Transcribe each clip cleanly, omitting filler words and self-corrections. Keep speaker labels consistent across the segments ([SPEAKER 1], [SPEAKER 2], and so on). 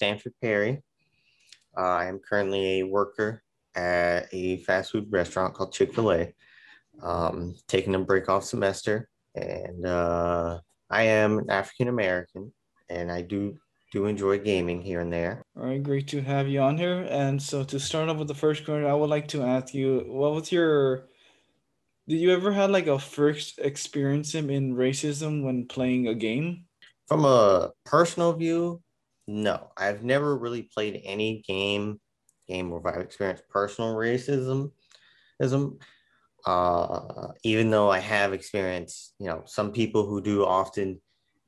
[SPEAKER 1] Stanford Perry. I am currently a worker at a fast food restaurant called Chick-fil-A, taking a break off semester. And I am African American, and I do enjoy gaming here and there.
[SPEAKER 2] All right, great to have you on here. And so to start off with the first question, I would like to ask you, what was your did you ever had like a first experience in racism when playing a game?
[SPEAKER 1] From a personal view, no, I've never really played any game where I've experienced personal racism. Even though I have experienced, some people who do often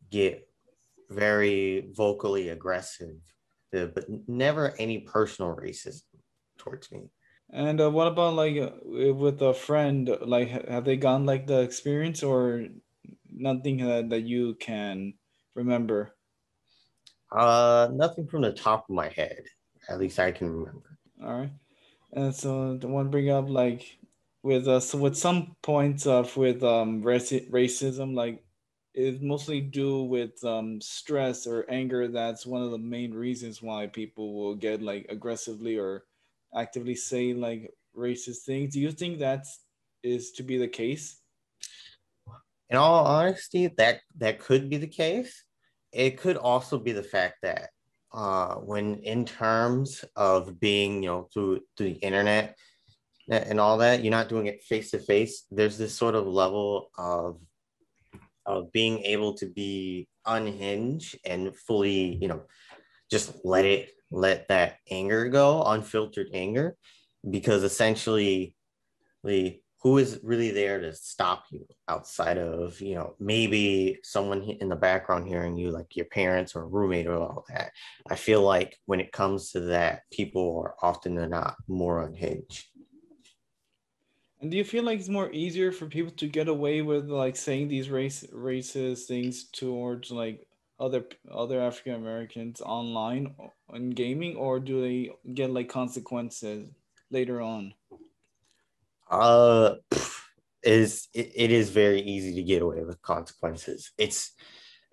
[SPEAKER 1] get very vocally aggressive, but never any personal racism towards me.
[SPEAKER 2] And what about like with a friend? Like, have they gone like the experience or nothing that you can remember?
[SPEAKER 1] Nothing from the top of my head, at least I can remember.
[SPEAKER 2] All right. And so the one bring up like with so with some points of with racism like is mostly due with stress or anger. That's one of the main reasons why people will get like aggressively or actively say like racist things. Do you think that's is to be the case?
[SPEAKER 1] In all honesty, that could be the case. It could also be the fact that when in terms of being, through the internet and all that, you're not doing it face to face. There's this sort of level of being able to be unhinged and fully, just let that anger go, unfiltered anger, because essentially, who is really there to stop you outside of, maybe someone in the background hearing you, like your parents or a roommate or all that. I feel like when it comes to that, people are often than not more unhinged.
[SPEAKER 2] And do you feel like it's more easier for people to get away with like saying these racist things towards like other African Americans online in gaming, or do they get like consequences later on?
[SPEAKER 1] uh it is very easy to get away with consequences.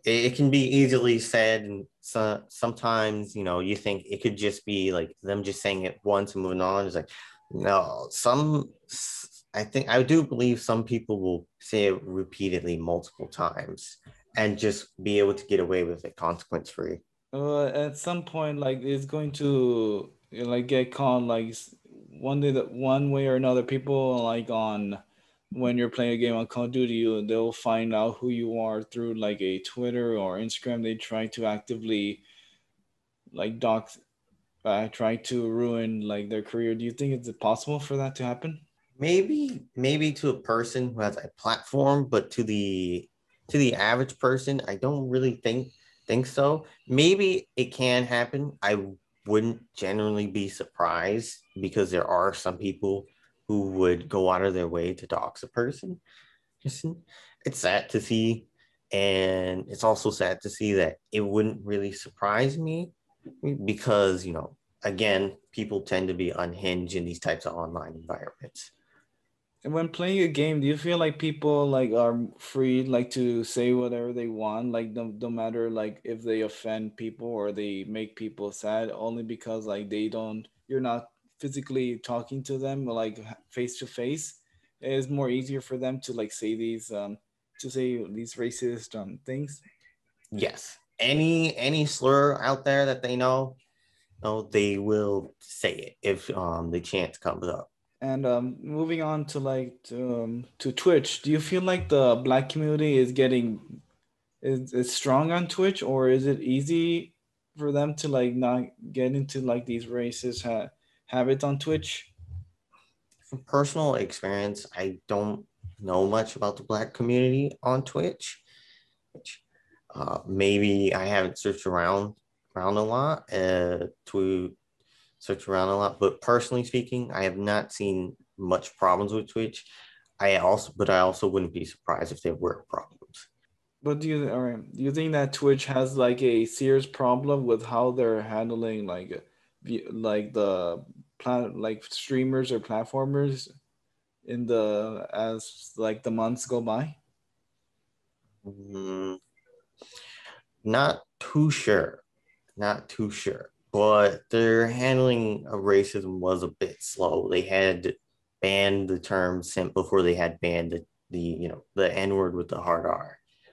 [SPEAKER 1] It can be easily said, and sometimes, you think it could just be like them just saying it once and moving on. It's like, no, I think I do believe some people will say it repeatedly multiple times and just be able to get away with it consequence free.
[SPEAKER 2] At some point, like it's going to like get caught like one day that one way or another. People like on when you're playing a game on Call of Duty, they'll find out who you are through like a Twitter or Instagram. They try to actively like dox try to ruin like their career. Do you think it's possible for that to happen?
[SPEAKER 1] Maybe to a person who has a platform, but to the average person, I don't really think so. Maybe it can happen. I wouldn't generally be surprised, because there are some people who would go out of their way to dox a person. It's sad to see, and it's also sad to see that it wouldn't really surprise me, because, again, people tend to be unhinged in these types of online environments.
[SPEAKER 2] And when playing a game, do you feel like people like are free like to say whatever they want, like no matter like if they offend people or they make people sad, only because like they don't you're not physically talking to them like face to face. It's more easier for them to like say these to say these racist things.
[SPEAKER 1] Yes, any slur out there that they know, they will say it if the chance comes up.
[SPEAKER 2] And moving on to like to Twitch, do you feel like the black community is getting is strong on Twitch, or is it easy for them to like not get into like these racist habits on Twitch?
[SPEAKER 1] From personal experience, I don't know much about the Black community on Twitch. Which, maybe I haven't searched around a lot to search around a lot. But personally speaking, I have not seen much problems with Twitch. I also wouldn't be surprised if there were problems.
[SPEAKER 2] But all right, do you think that Twitch has like a serious problem with how they're handling like like the like streamers or platformers in the as like the months go by?
[SPEAKER 1] Mm, not too sure. Not too sure. but their handling of racism was a bit slow. They had banned the term simp before they had banned the N word with the hard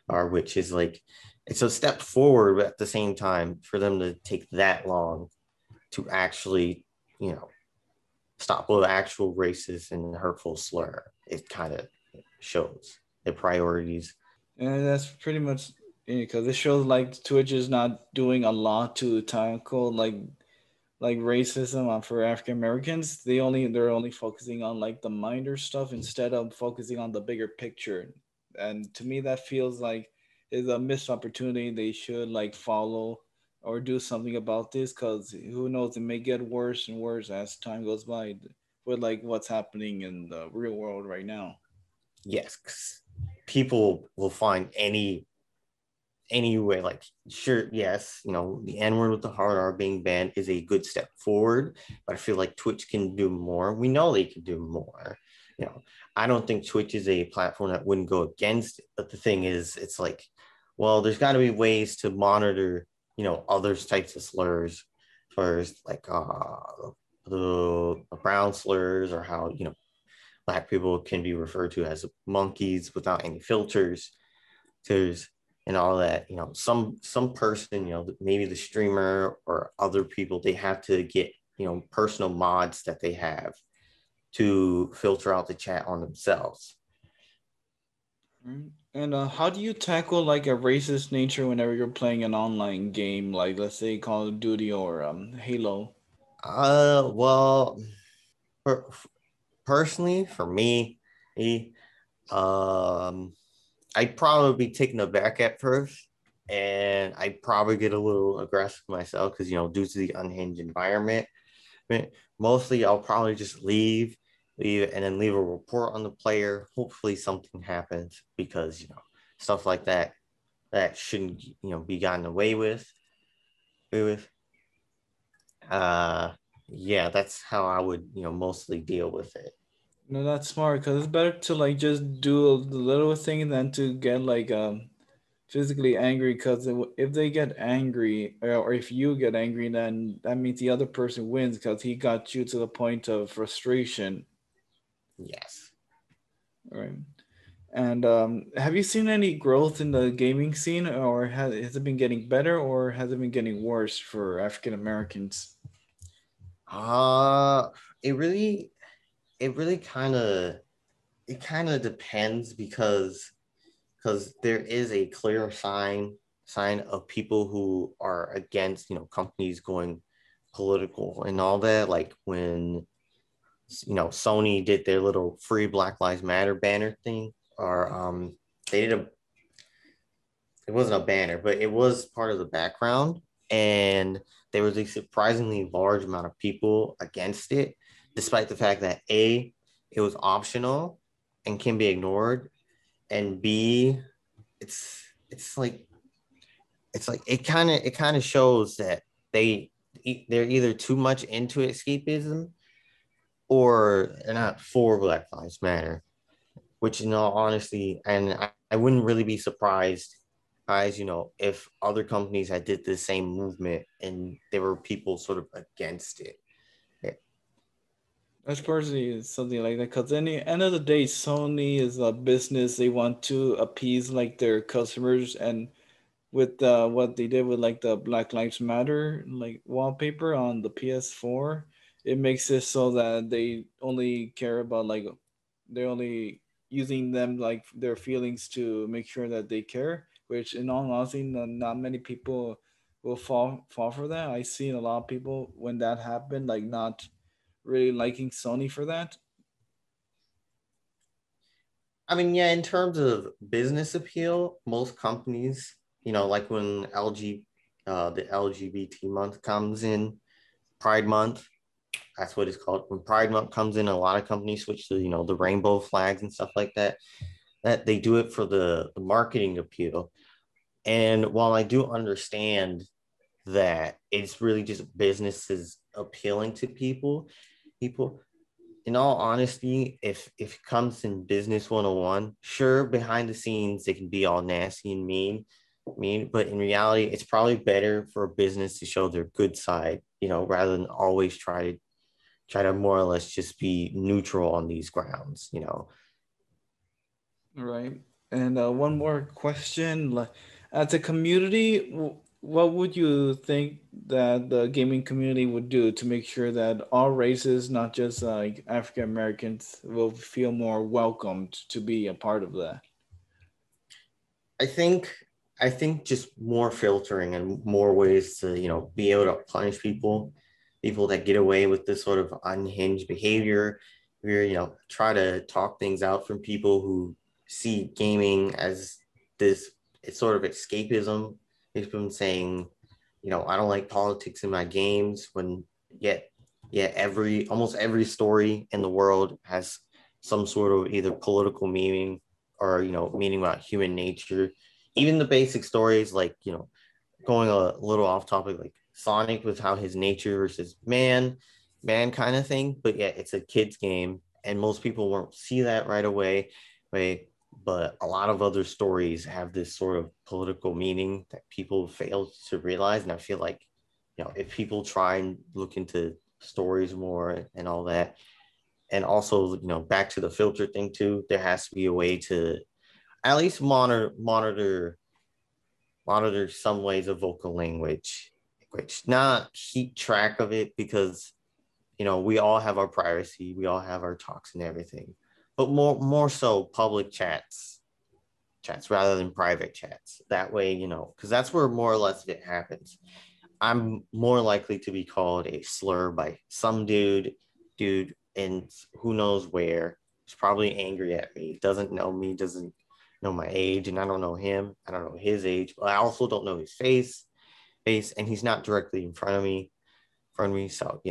[SPEAKER 1] R, which is like it's a step forward, but at the same time, for them to take that long to actually, you know, stop with actual racist and hurtful slur, it kind of shows their priorities.
[SPEAKER 2] And that's pretty much because it shows like Twitch is not doing a lot to tackle like racism for African Americans. They're only focusing on like the minor stuff instead of focusing on the bigger picture. And to me, that feels like is a missed opportunity. They should like follow or do something about this because who knows, it may get worse and worse as time goes by with like what's happening in the real world right now.
[SPEAKER 1] Yes, people will find any way, like, sure, yes, the N-word with the hard R being banned is a good step forward, but I feel like Twitch can do more. We know they can do more. you know I don't think Twitch is a platform that wouldn't go against it, but the thing is, it's like, well, there's got to be ways to monitor other types of slurs, first, like the brown slurs, or how black people can be referred to as monkeys without any filters. There's and all that. Some person, maybe the streamer or other people, they have to get personal mods that they have to filter out the chat on themselves.
[SPEAKER 2] Mm. And how do you tackle like a racist nature whenever you're playing an online game, like let's say Call of Duty or Halo?
[SPEAKER 1] Well, per- personally, for me, um, I'd probably be taken aback at first, and I'd probably get a little aggressive myself because due to the unhinged environment. Mostly, I'll probably just leave, and then leave a report on the player. Hopefully, something happens because stuff like that shouldn't be gotten away with. Uh, yeah, that's how I would mostly deal with it.
[SPEAKER 2] No, that's smart because it's better to like just do the little thing than to get like physically angry. Because if they get angry or if you get angry, then that means the other person wins because he got you to the point of frustration.
[SPEAKER 1] Yes.
[SPEAKER 2] Right. And have you seen any growth in the gaming scene, or has it been getting better, or has it been getting worse for African Americans?
[SPEAKER 1] Uh, it really, it really kind of depends because there is a clear sign of people who are against companies going political and all that, like when Sony did their little free Black Lives Matter banner thing, or they did a it wasn't a banner, but it was part of the background, and there was a surprisingly large amount of people against it, despite the fact that A, it was optional and can be ignored, and B, it's like it kind of shows that they're either too much into escapism, or they're not for Black Lives Matter. Which, in all honesty, and I wouldn't really be surprised, guys, if other companies had did the same movement and there were people sort of against it.
[SPEAKER 2] That's personally something like that. Because any end of the day, Sony is a business. They want to appease like their customers, and with what they did with like the Black Lives Matter like wallpaper on the PS4, it makes it so that they only care about like they're only using them like their feelings to make sure that they care. Which, in all honesty, not many people will fall for that. I seen a lot of people when that happened, like not really liking Sony for that.
[SPEAKER 1] I mean, yeah, in terms of business appeal, most companies, like when the LGBT month comes in, Pride Month, that's what it's called. When Pride Month comes in, a lot of companies switch to, the rainbow flags and stuff like that. That they do it for the marketing appeal. And while I do understand that it's really just businesses appealing to people, in all honesty, if it comes in business 101, sure, behind the scenes they can be all nasty and mean, but in reality, it's probably better for a business to show their good side rather than always try to more or less just be neutral on these grounds.
[SPEAKER 2] Right. And one more question. Like, as a community, what would you think that the gaming community would do to make sure that all races, not just like African Americans, will feel more welcomed to be a part of that?
[SPEAKER 1] I think I think just more filtering and more ways to, be able to punish people that get away with this sort of unhinged behavior. Where, try to talk things out from people who see gaming as this it's sort of escapism. They've been saying, I don't like politics in my games when yet almost every story in the world has some sort of either political meaning or meaning about human nature. Even the basic stories, like going a little off topic, like Sonic with how his nature versus man kind of thing. But yeah, it's a kid's game, and most people won't see that right away. Right. But a lot of other stories have this sort of political meaning that people fail to realize. And I feel like, if people try and look into stories more and all that, and also, back to the filter thing too, there has to be a way to at least monitor some ways of vocal language, which not keep track of it, because we all have our privacy, we all have our talks and everything, but more so public chats rather than private chats. That way, because that's where more or less it happens. I'm more likely to be called a slur by some dude, and who knows where. He's probably angry at me, doesn't know me, doesn't know my age, and I don't know him. I don't know his age, but I also don't know his face, and he's not directly in front of me. So,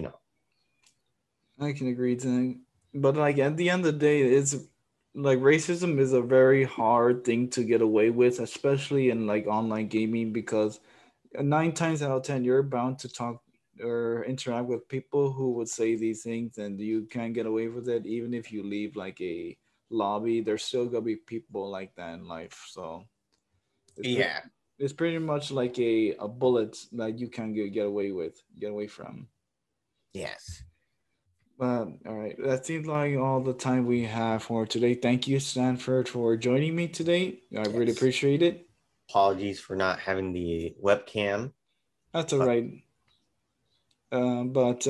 [SPEAKER 2] I can agree to that. But like at the end of the day, it's like racism is a very hard thing to get away with, especially in like online gaming, because 9 times out of 10 you're bound to talk or interact with people who would say these things, and you can't get away with it. Even if you leave like a lobby, there's still gonna be people like that in life. So it's pretty
[SPEAKER 1] yeah,
[SPEAKER 2] it's pretty much like a bullet that you can get away from.
[SPEAKER 1] yes,
[SPEAKER 2] But all right, that seems like all the time we have for today. Thank you, Stanford, for joining me today. I really
[SPEAKER 1] yes.
[SPEAKER 2] appreciate it.
[SPEAKER 1] Apologies for not having the webcam.
[SPEAKER 2] That's all
[SPEAKER 1] But
[SPEAKER 2] right. But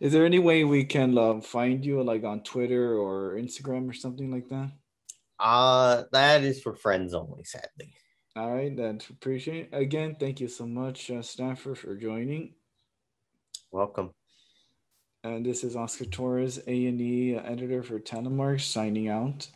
[SPEAKER 2] is there any way we can find you, like on Twitter or Instagram or something like that?
[SPEAKER 1] that is for friends only, sadly.
[SPEAKER 2] All right, that's appreciate it. Again, thank you so much, Stanford, for joining.
[SPEAKER 1] Welcome.
[SPEAKER 2] And this is Oscar Torres, A&E editor for Talon Marks, signing out.